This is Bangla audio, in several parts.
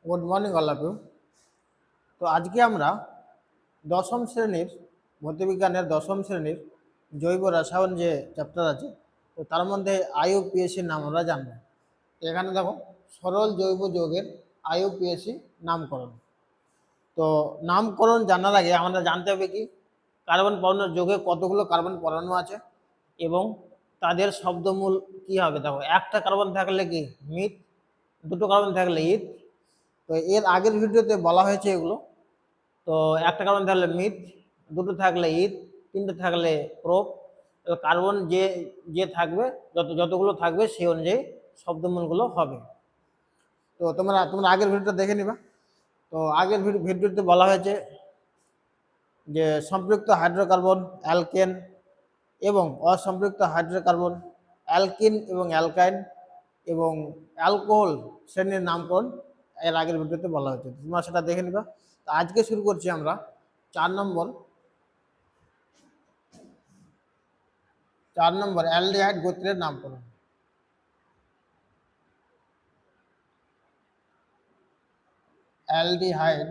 Good morning all of you. তো আজকে আমরা দশম শ্রেণীর ভৌতবিজ্ঞানের দশম শ্রেণীর জৈব রসায়ন যে চ্যাপ্টার আছে, তো তার মধ্যে আইইউপিএসির নাম আমরা জানবো। এখানে দেখো সরল জৈব যৌগের আইইউপিএসি নামকরণ। তো নামকরণ জানার আগে আমাদের জানতে হবে কি কার্বন পরমাণু যৌগে কতগুলো কার্বন পরমাণু আছে এবং তাদের শব্দমূল কি হবে। দেখো একটা কার্বন থাকলে কি মিথ, দুটো কার্বন থাকলে ইথ। তো এর আগের ভিডিওতে বলা হয়েছে এগুলো। তো একটা কার্বন থাকলে মিথ, দুটো থাকলে ইথ, তিনটে থাকলে প্রোপ। কার্বন যে যে থাকবে যতগুলো থাকবে সেই অনুযায়ী শব্দমূলগুলো হবে। তো তোমরা আগের ভিডিওটা দেখে নিবা। তো আগের ভিডিওতে বলা হয়েছে যে সম্পৃক্ত হাইড্রোকার্বন অ্যালকেন এবং অসম্পৃক্ত হাইড্রোকার্বন অ্যালকিন এবং অ্যালকাইন এবং অ্যালকোহল শ্রেণীর নামকরণ এর আগের ভিডিওতে বলা হয়েছে, তোমরা সেটা দেখে নিবা। তো আজকে শুরু করছি আমরা 4 নম্বর অ্যালডিহাইড গোত্রের নামকরণ। অ্যালডিহাইড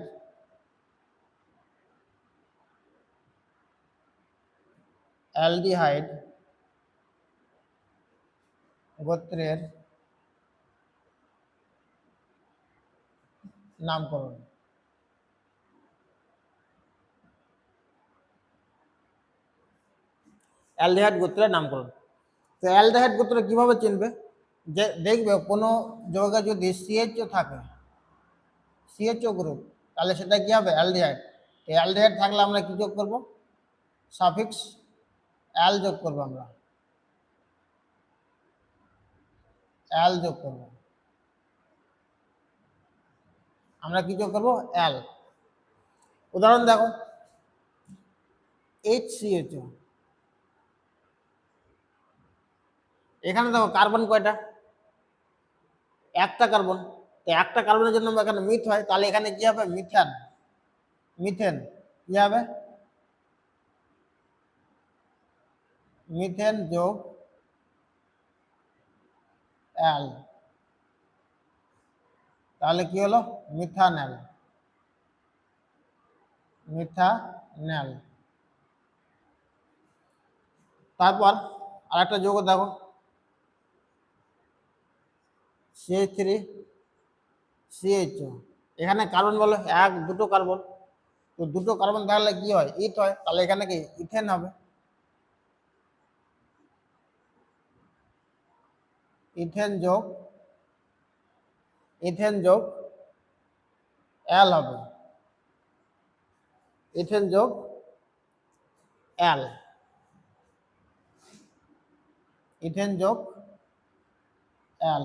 গোত্রের নামকরণ। অ্যালডিহাইড গোত্রের নামকরণ। তো অ্যালডিহাইড গোত্র কিভাবে চিনবে? যে দেখবে কোনো যৌগে যদি সিএইচও থাকে, সিএইচও গ্রুপ, তাহলে সেটা কি হবে? অ্যালডিহাইড। অ্যালডিহাইড থাকলে আমরা কি যোগ করব? সাফিক্স অ্যাল যোগ করবো। আমরা অ্যাল যোগ করব। আমরা কি যোগ করবো? অ্যাল। উদাহরণ দেখো, HCHO। এখানে দেখো কার্বন কয়টা? একটা কার্বন। তো একটা কার্বনের জন্য এখানে মিথ হয়, তাহলে এখানে কি হবে? মিথেন। মিথেন কি হবে? মিথেন যোগ অ্যাল, তাহলে কি হলো? মিথানল। মিথানল। তারপর আরেকটা যৌগ দেখো, CH3CHO। এখানে কার্বন বলো এক, দুটো কার্বন। তো দুটো কার্বন থাকলে কি হয়? ইথ হয়, তাহলে এখানে কি? ইথেন হবে। ইথেন যোগ অ্যাল হবে। ইথেন যোগ অ্যাল। ইথেন যোগ অ্যাল,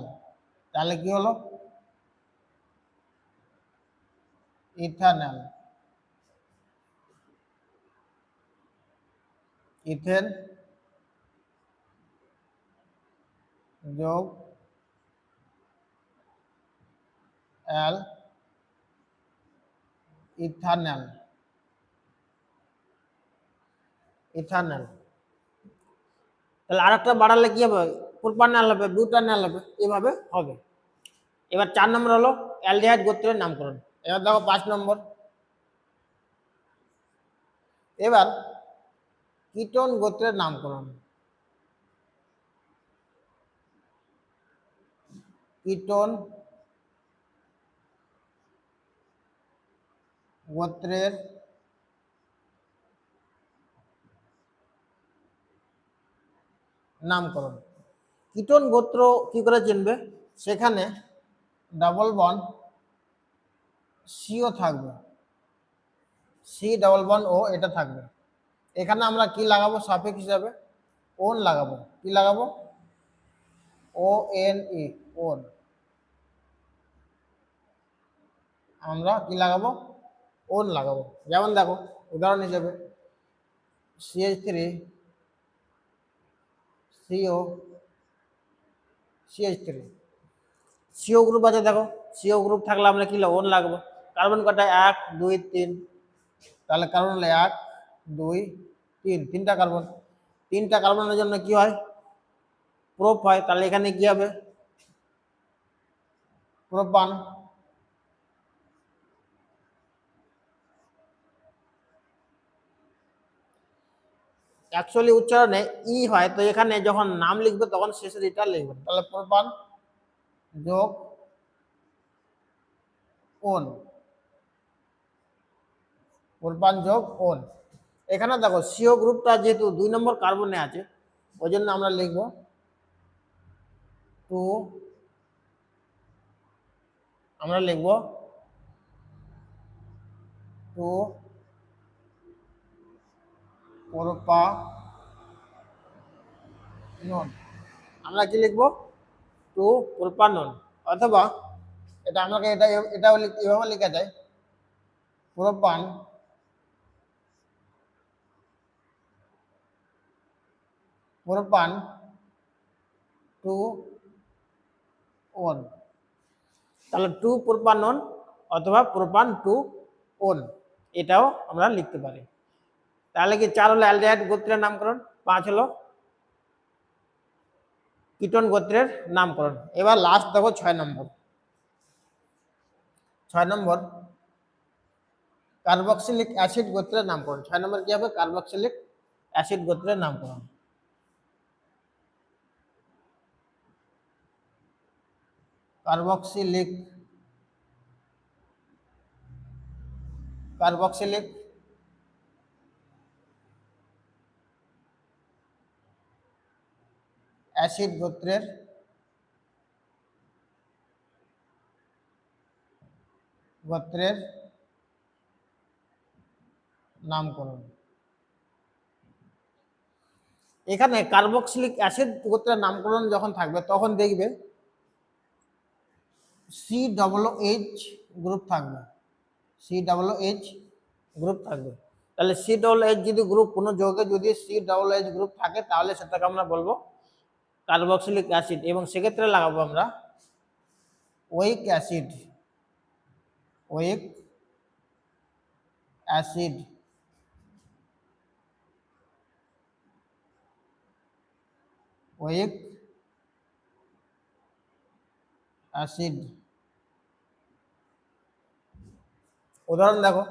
তাহলে কি হলো? ইথানল। ইথেন যোগ অ্যাল, ইথানল। ইথানল। তাহলে আরেকটা বাড়ালে কি হবে? প্রোপানল হবে, বুটানল হবে, এভাবে হবে। এবার 4 নম্বর হলো অ্যালডিহাইড গোত্রের নামকরণ। এবার দেখো 5 নম্বর। এবার কিটোন গোত্রের নামকরণ। কিটোন গোত্রের নামকরণ। কিটোন গোত্র কি করে চিনবে? সেখানে ডাবল বন্ড সিও থাকবে, সি ডাবল বন্ড ও এটা থাকবে। এখানে আমরা কি লাগাবো? সাপেক্ষ হিসাবে ওন লাগাবো। কি লাগাবো? ONE, ওন। আমরা কি লাগাবো? ওন লাগাবো। যেমন দেখো উদাহরণ হিসেবে CH3CO, সিও গ্রুপ আছে। দেখো সিও গ্রুপ থাকলে আমরা কি ওন লাগবো। কার্বন কটা? 1 2 3। তাহলে কার্বন হলো 1 2 3, তিনটা কার্বন। তিনটা কার্বনের জন্য কি হয়? প্রোপ হয়, তাহলে এখানে কি হবে? প্রোপান। অ্যাকচুয়ালি উচ্চারণে ই হয়, তো এখানে যখন নাম লিখবে তখন শেষের এটা লিখবেন। তাহলে প্রোপান যোগ ওন, প্রোপান যোগ ওন। এখানে দেখো সিও গ্রুপটা যেহেতু 2 নম্বর কার্বনে আছে, ওই জন্য আমরা লিখব 2, আমরা লিখব 2 প্রোপানন। আমরা কি লিখব 2 প্রোপানন, অথবা এটা আমাকে এটাও এভাবে লেখা যায় প্রোপান প্রোপান 2 ওন। তাহলে 2 প্রোপানন অথবা প্রোপান 2 ওন, এটাও আমরা লিখতে পারি। তাহলে কি 4 হলো অ্যালডিহাইড গোত্রের নামকরণ, 5 হলো কিটোন গোত্রের নামকরণ। এবার লাস্ট দেখো 6 নম্বর। 6 নম্বর কার্বক্সিলিক অ্যাসিড গোত্রের নামকরণ। 6 নম্বর কি হবে? কার্বক্সিলিক অ্যাসিড গোত্রের নামকরণ। কার্বক্সিলিক অ্যাসিড গোত্রের নামকরণ। এখানে কার্বক্সিলিক অ্যাসিড গোত্রের নামকরণ যখন থাকবে তখন দেখবে COOH গ্রুপ থাকবে, COOH গ্রুপ থাকবে। তাহলে COOH যদি গ্রুপ, কোনো যৌগে যদি COOH গ্রুপ থাকে তাহলে সেটাকে আমরা বলবো কার্বক্সিলিক অ্যাসিড, এবং সেক্ষেত্রে লাগাবো আমরা ওয়িক অ্যাসিড, ওয়িক অ্যাসিড, ওয়িক অ্যাসিড। উদাহরণ দেখো,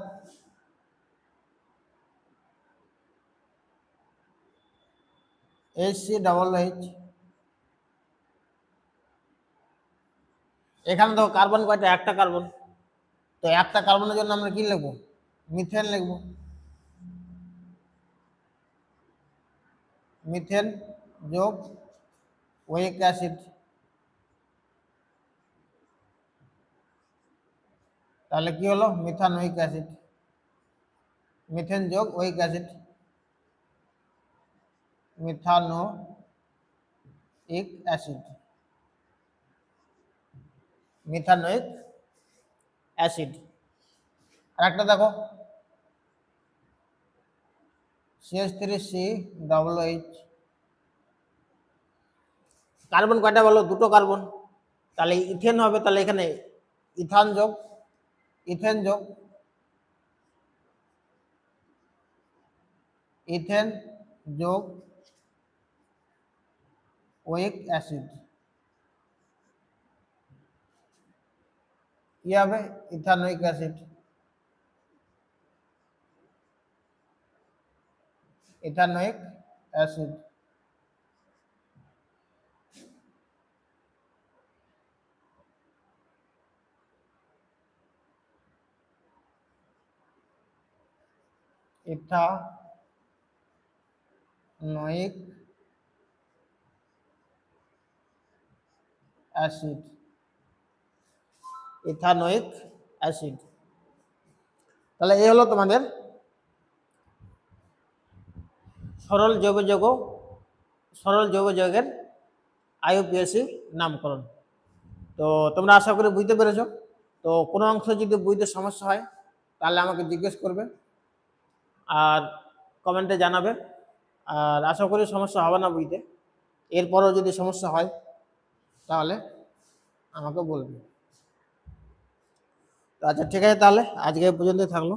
HCOOH। এখানে দেখো কার্বন কয়টা? একটা কার্বন। তো একটা কার্বনের জন্য আমরা কি লিখবো? মিথেন লিখবো, মিথেন যোগ ওয়িক অ্যাসিড। তাহলে কি হলো? মিথানোয়িক অ্যাসিড, মিথেন যোগ oic acid, methanoic acid, methanoic acid. আর একটা দেখো CH3COOH। কার্বন কয়টা বলো? দুটো কার্বন। তাহলে ইথেন হবে, তাহলে এখানে ইথান যোগ, ইথেন যোগ, ইথেন যোগ ওয়িক অ্যাসিড, কি হবে? Ethanoic acid, ethanoic acid. Ethanoic acid, ethanoic acid. তাহলে এই হলো তোমাদের সরল জৈব যৌগের IUPAC নামকরণ। তো তোমরা আশা করি বুঝতে পেরেছো। তো কোনো অংশ যদি বুঝতে সমস্যা হয় তাহলে আমাকে জিজ্ঞেস করবে আর কমেন্টে জানাবে। আর আশা করি সমস্যা হবে না বুঝতে। এরপরও যদি সমস্যা হয় তাহলে আমাকে বলবে। তো আচ্ছা, ঠিক আছে, তাহলে আজকে এই পর্যন্তই থাকলো।